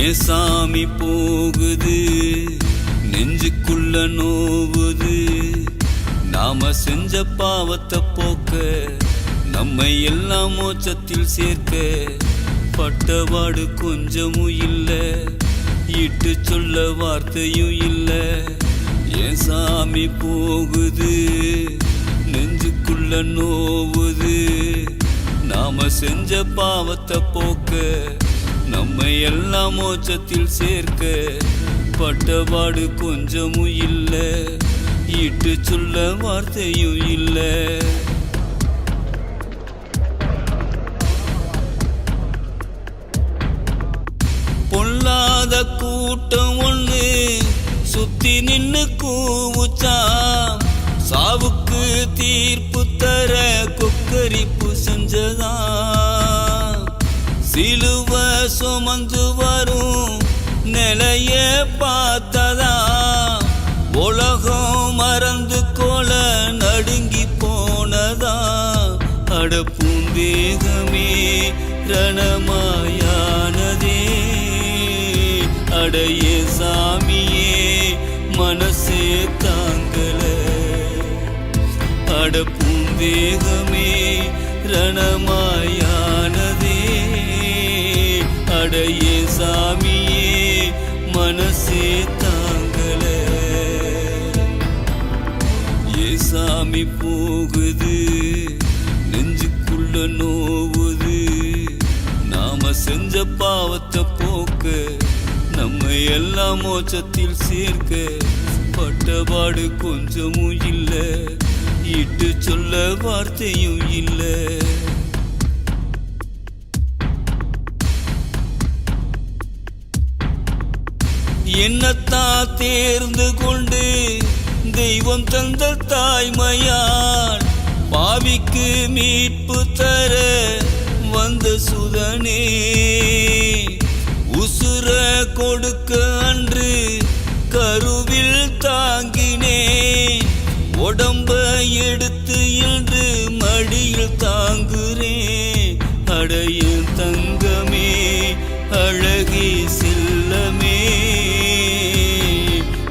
ஏன் சாமி போகுது நெஞ்சுக்குள்ள நோவுது. நாம செஞ்ச பாவத்தை போக்க நம்மை எல்லாம் மோட்சத்தில் சேர்க்க பட்டவாடு கொஞ்சமும் இல்ல, இட்டு சொல்ல வார்த்தையும் இல்ல. ஏன் சாமி போகுது நெஞ்சுக்குள்ள நோவுது. நாம செஞ்ச பாவத்தை போக்க நம்மை எல்லாம் மோட்சத்தில் சேர்க்க பட்டபாடு கொஞ்சமும் இல்ல, இட்டு சொல்ல வார்த்தையும் இல்ல. பொல்லாத கூட்டம் ஒண்ணு சுத்தி நின்னு கூவுச்சா, சாவுக்கு தீர்ப்பு தர கொக்கரிப்பு செஞ்சதா. சிலுவ சுமந்து வரும் நிலைய பார்த்ததா, உலகம் மறந்து கொல நடுங்கி போனதா. அடப்பும் தேகமே ரணமாயானதே, அடைய சாமியே மனசே தாங்கல. அடப்பும் தேகமே ரணமாயானதே, அடைய சாமியே மனசே தாங்கல. ஏ சாமி போகுது நெஞ்சுக்குள்ள நோவுது. நாம செஞ்ச பாவத்தை போக்க நம்மை எல்லாம் மோட்சத்தில் சேர்க்க பட்டபாடு கொஞ்சமும் இல்ல, இட்டு சொல்ல வார்த்தையும் இல்ல. என்னத்தான் தேர்ந்து கொண்டு தெய்வம் தந்த தாய்மையான், பாவிக்கு மீட்பு தர வந்த சுதனே. உசுர கொடுக்க அன்று கருவில் தாங்கினே, உடம்ப எடுத்து இன்று மடியில் தாங்குறேன். அடையும் தங்கமே அழகே செல்லமே,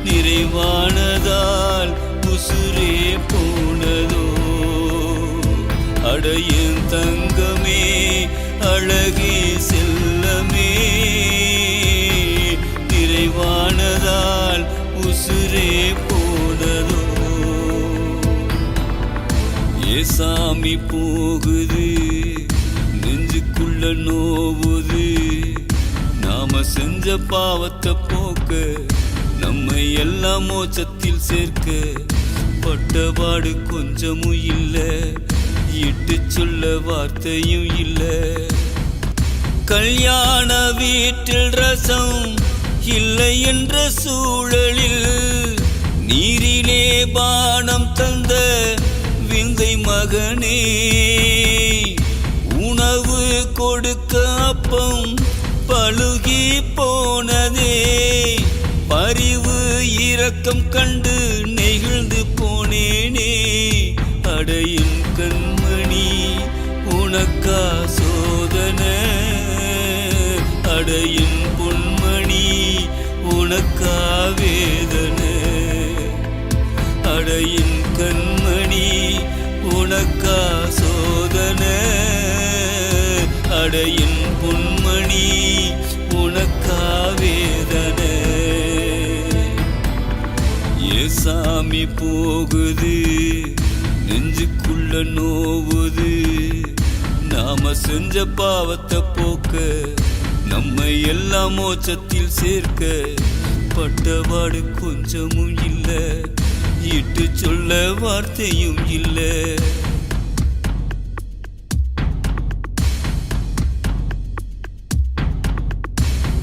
நிறைவானதால் உசுரே போனதோ. அடையும் தங்கமே அழகே செல்லமே, நிறைவானதால் உசுரே போனதோ. ஏ சாமி போகுது நெஞ்சுக்குள்ள நோவுது. நாம செஞ்ச பாவத்தை போக்க நம்மை எல்லாம் மோட்சத்தில் சேர்க்க பட்டபாடு கொஞ்சமும் இல்ல, இட்டு சொல்ல வார்த்தையும் இல்ல. கல்யாண வீட்டில் ரசம் இல்லை என்ற சூழலில் நீரிலே பானம் தந்த விந்தை மகனே, உணவு கொடுக்க அப்பம் பழுகி போனதே. பரிவு இரக்கம் கண்டு நெகிழ்ந்து போனேனே. அடையும் கண்மணி உனக்கா சோதனை, அடையும் பொன்மணி உனக்கா வேதனை. அடையும் கண்மணி உனக்கா சோதனை, அடையும் பொன்மணி உனக்கா வேதனை. ஏ சாமி போகுது நெஞ்சுக்குள்ள நோவுது. நாம செஞ்ச பாவத்தை போக்க நம்மை எல்லாம் மோட்சத்தில் சேர்க்க பட்டபாடு கொஞ்சமும் இல்ல, இட்டு சொல்ல வார்த்தையும் இல்ல.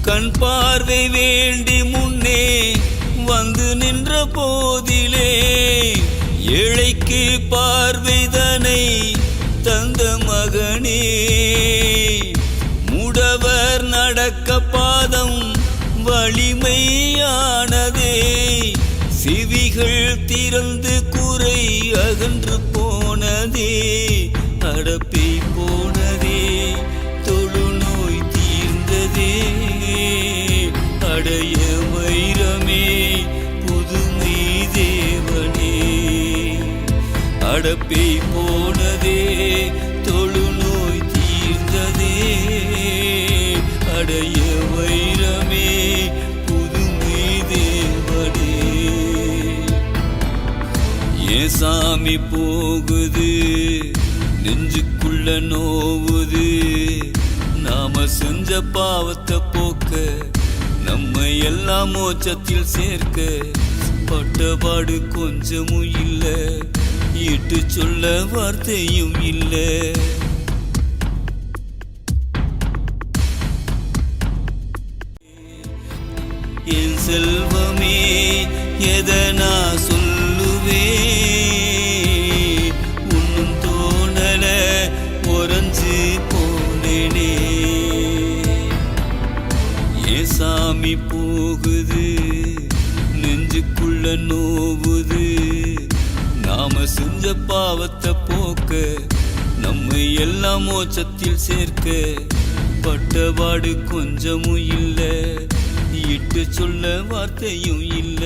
கண் பார்வை வேண்டி முன்னே வந்து நின்ற போதிலே, ஏழைக்கு பார்வைதனை தந்த மகனே. முடவர் நடக்க பாதம் வலிமையானதே, செவிகள் திறந்து குறை அகன்று போனதே. அடப்பை போனதே, தொழுநோய் தீர்ந்ததே, அடைய வைரமே புதுமை தேவனே. அடப்பை போனதே தொழுநோய் தீர்ந்ததே, அடைய வைரமே புதுமை தேவனே. ஏன் சாமி போகுது நெஞ்சுக்குள்ள நோவுது, நாம செஞ்ச பாவத்தை போக்க நம்ம எல்லாம் மோட்சத்தில் சேர்க்க பட்டபாடு கொஞ்சமும் இல்ல, இட்டு சொல்ல வார்த்தையும் இல்ல. என் செல்வமே எதை நான் சொல்லுவே, உன்னும் தோணல உறைஞ்சு போனேனே. ஏன் சாமி போகுது நெஞ்சுக்குள்ள நோவுது, நாம செஞ்ச பாவத்தை போக்க நம்ம எல்லாம் மோட்சத்தில் சேர்க்க பட்டபாடு கொஞ்சமும் இல்ல, இட்டு சொல்ல வார்த்தையும் இல்ல.